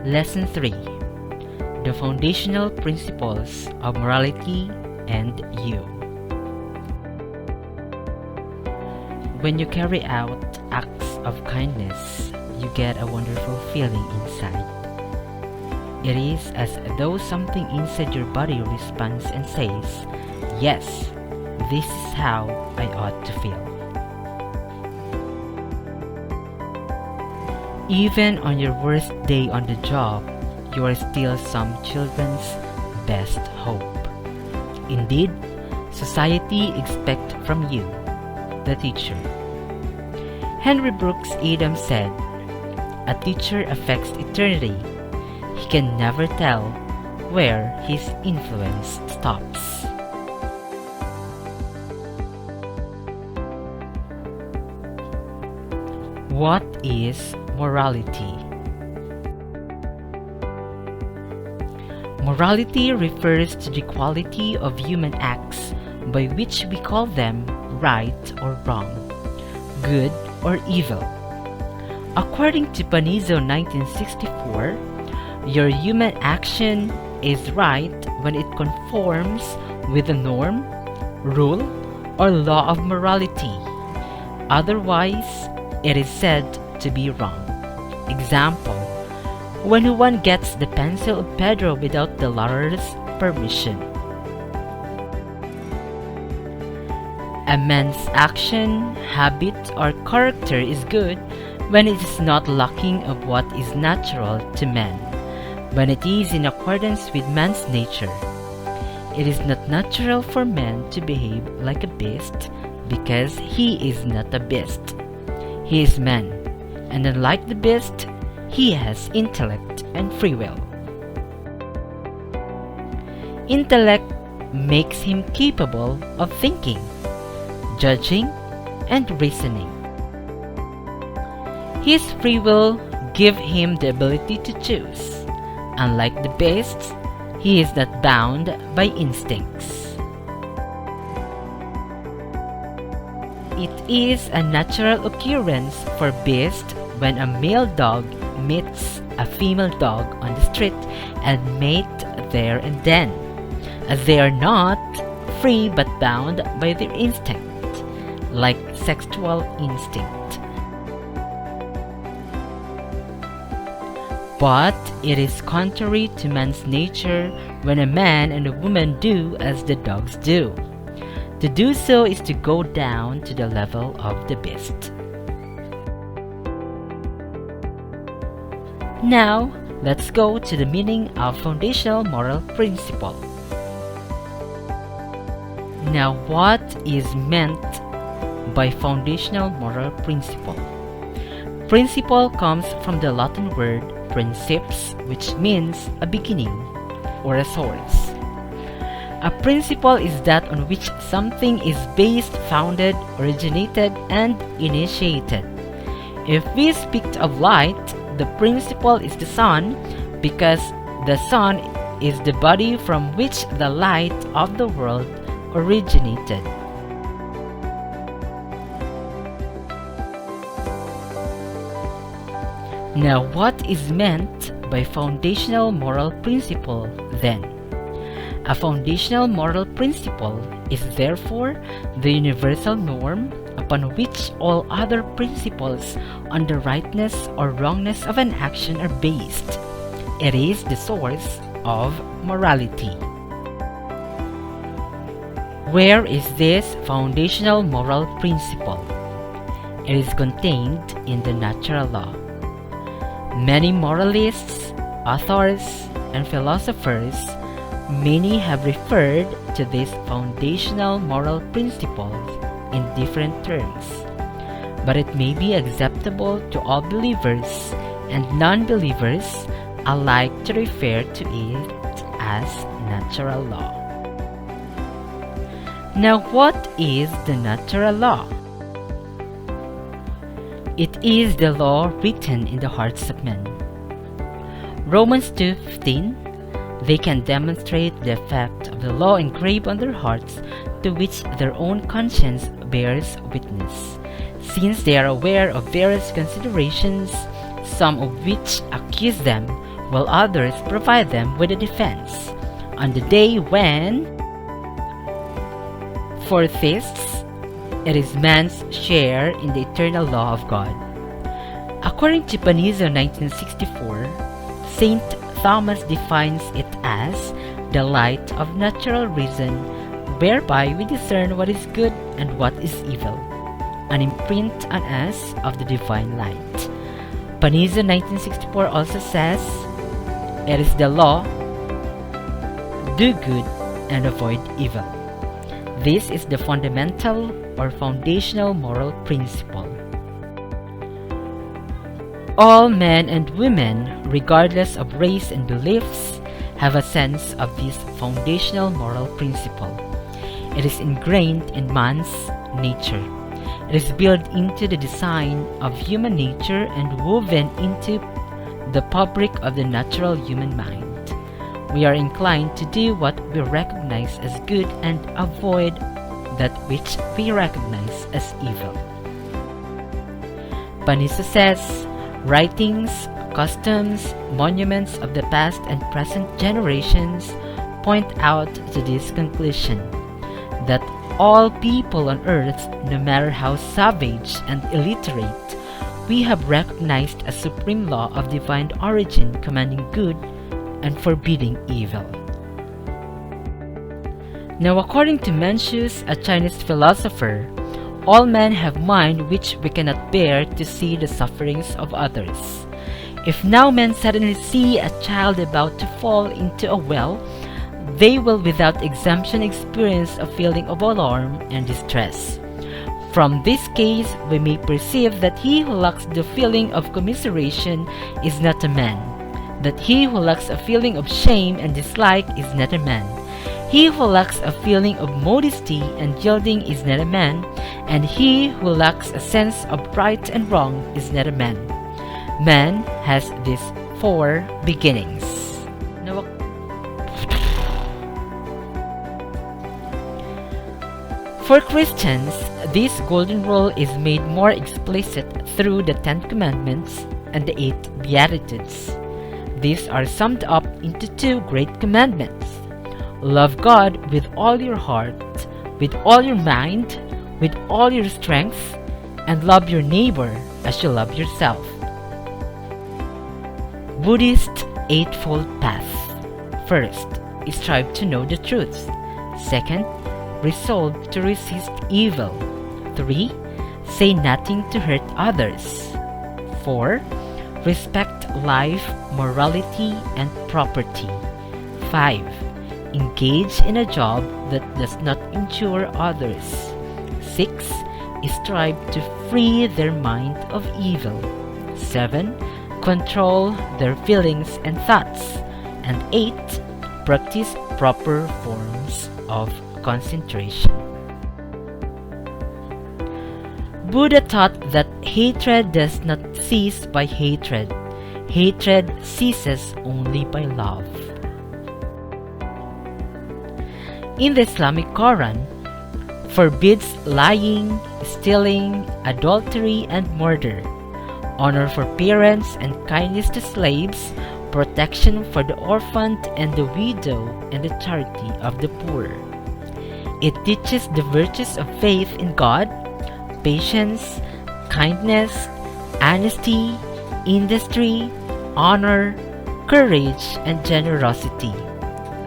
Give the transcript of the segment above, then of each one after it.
Lesson 3: The Foundational Principles of Morality and You. When you carry out acts of kindness, you get a wonderful feeling inside. It is as though something inside your body responds and says, "Yes, this is how I ought to feel." Even on your worst day on the job, you are still some children's best hope. Indeed, society expects from you, the teacher. Henry Brooks Adams said, "A teacher affects eternity. He can never tell where his influence stops." What is morality? Morality refers to the quality of human acts by which we call them right or wrong, good or evil. According to Panizo 1964, your human action is right when it conforms with the norm, rule, or law of morality. Otherwise, it is said to be wrong. Example: when one gets the pencil of Pedro without the latter's permission. A man's action, habit, or character is good when it is not lacking of what is natural to man, when it is in accordance with man's nature. It is not natural for man to behave like a beast, because he is not a beast. He is man, and unlike the beast, he has intellect and free will. Intellect makes him capable of thinking, judging, and reasoning. His free will gives him the ability to choose. Unlike the beasts, he is not bound by instincts. It is a natural occurrence for beasts when a male dog meets a female dog on the street and mate there and then, as they are not free but bound by their instinct, like sexual instinct. But it is contrary to man's nature when a man and a woman do as the dogs do. To do so is to go down to the level of the beast. Now, let's go to the meaning of foundational moral principle. Now, what is meant by foundational moral principle? Principle comes from the Latin word princips, which means a beginning or a source. A principle is that on which something is based, founded, originated, and initiated. If we speak of light, the principle is the sun, because the sun is the body from which the light of the world originated. Now, what is meant by foundational moral principle then? A foundational moral principle is therefore the universal norm upon which all other principles on the rightness or wrongness of an action are based. It is the source of morality. Where is this foundational moral principle? It is contained in the natural law. Many moralists, authors, and philosophers, many have referred to this foundational moral principle in different terms, but it may be acceptable to all believers and non-believers alike to refer to it as natural law. Now, what is the natural law? It is the law written in the hearts of men. Romans 2:15. They can demonstrate the effect of the law engraved on their hearts, to which their own conscience bears witness, since they are aware of various considerations, some of which accuse them, while others provide them with a defense. On the day when, for theists, it is man's share in the eternal law of God. According to Panizo 1964, Saint Thomas defines it as the light of natural reason, whereby we discern what is good and what is evil, an imprint on us of the divine light. Panizo 1964 also says, it is the law, do good and avoid evil. This is the fundamental or foundational moral principle. All men and women, regardless of race and beliefs, have a sense of this foundational moral principle. It is ingrained in man's nature. It is built into the design of human nature and woven into the fabric of the natural human mind. We are inclined to do what we recognize as good and avoid that which we recognize as evil. Panizo says, writings, customs, monuments of the past and present generations point out to this conclusion, that all people on earth, no matter how savage and illiterate, we have recognized a supreme law of divine origin commanding good and forbidding evil. Now, according to Mencius, a Chinese philosopher, all men have mind which we cannot bear to see the sufferings of others. If now men suddenly see a child about to fall into a well, they will without exemption experience a feeling of alarm and distress. From this case, we may perceive that he who lacks the feeling of commiseration is not a man, that he who lacks a feeling of shame and dislike is not a man. He who lacks a feeling of modesty and yielding is not a man, and he who lacks a sense of right and wrong is not a man. Man has these four beginnings. Now, for Christians, this golden rule is made more explicit through the Ten Commandments and the Eight Beatitudes. These are summed up into two great commandments. Love God with all your heart, with all your mind, with all your strength, and love your neighbor as you love yourself. Buddhist Eightfold Path. First, strive to know the truth. Second, resolve to resist evil. 3. Say nothing to hurt others. 4. Respect life, morality, and property. 5. Engage in a job that does not injure others. 6. Strive to free their mind of evil. 7. Control their feelings and thoughts. And 8. Practice proper forms of concentration. Buddha taught that hatred does not cease by hatred. Hatred ceases only by love. In the Islamic Quran, forbids lying, stealing, adultery, and murder, honor for parents and kindness to slaves, protection for the orphaned and the widow, and the charity of the poor. It teaches the virtues of faith in God, patience, kindness, honesty, industry, honor, courage, and generosity.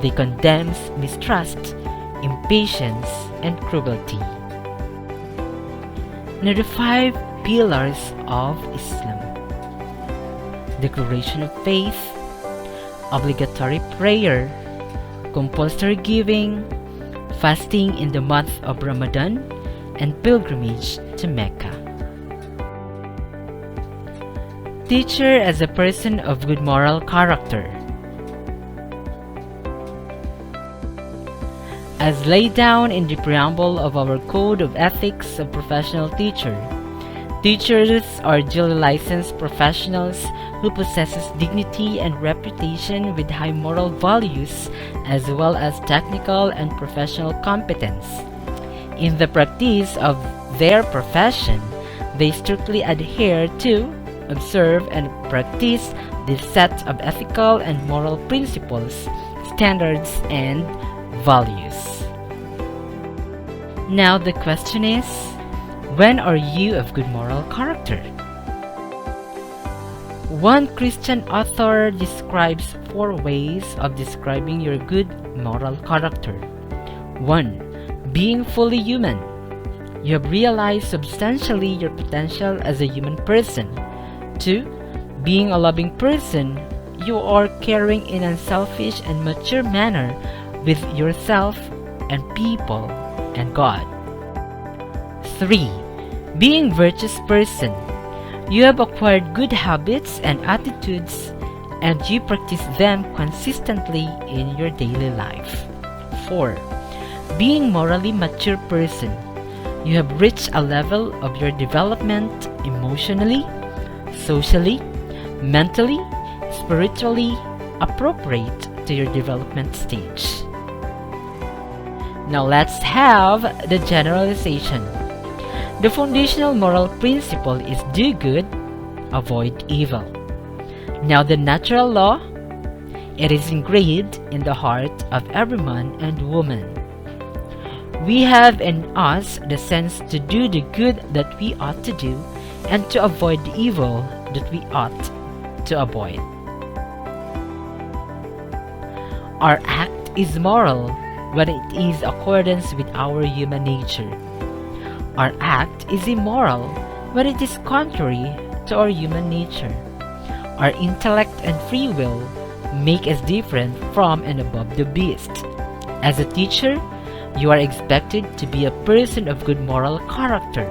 They condemns mistrust, impatience, and cruelty. Now the 5 pillars of Islam: declaration of faith, obligatory prayer, compulsory giving, fasting in the month of Ramadan, and pilgrimage to Mecca. Teacher as a person of good moral character. As laid down in the preamble of our Code of Ethics of Professional Teacher, teachers are duly licensed professionals who possesses dignity and reputation with high moral values as well as technical and professional competence. In the practice of their profession, they strictly adhere to observe, and practice this set of ethical and moral principles, standards, and values. Now the question is, when are you of good moral character? One Christian author describes 4 ways of describing your good moral character. 1. Being fully human. You have realized substantially your potential as a human person. 2. Being a loving person. You are caring in a selfish and mature manner with yourself and people and God. 3. Being virtuous person. You have acquired good habits and attitudes, and you practice them consistently in your daily life. 4. Being morally mature person. You have reached a level of your development emotionally, socially, mentally, spiritually appropriate to your development stage. Now let's have the generalization. The foundational moral principle is do good, avoid evil. Now the natural law, it is engraved in the heart of every man and woman. We have in us the sense to do the good that we ought to do and to avoid the evil that we ought to avoid. Our act is moral when it is accordance with our human nature. Our act is immoral when it is contrary to our human nature. Our intellect and free will make us different from and above the beast. As a teacher, you are expected to be a person of good moral character.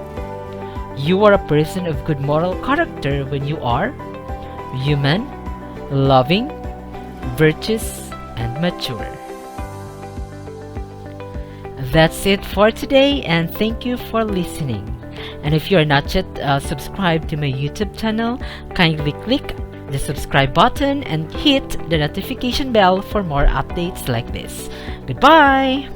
You are a person of good moral character when you are human, loving, virtuous, and mature. That's it for today, and thank you for listening. And if you are not yet subscribed to my YouTube channel, kindly click the subscribe button and hit the notification bell for more updates like this. Goodbye!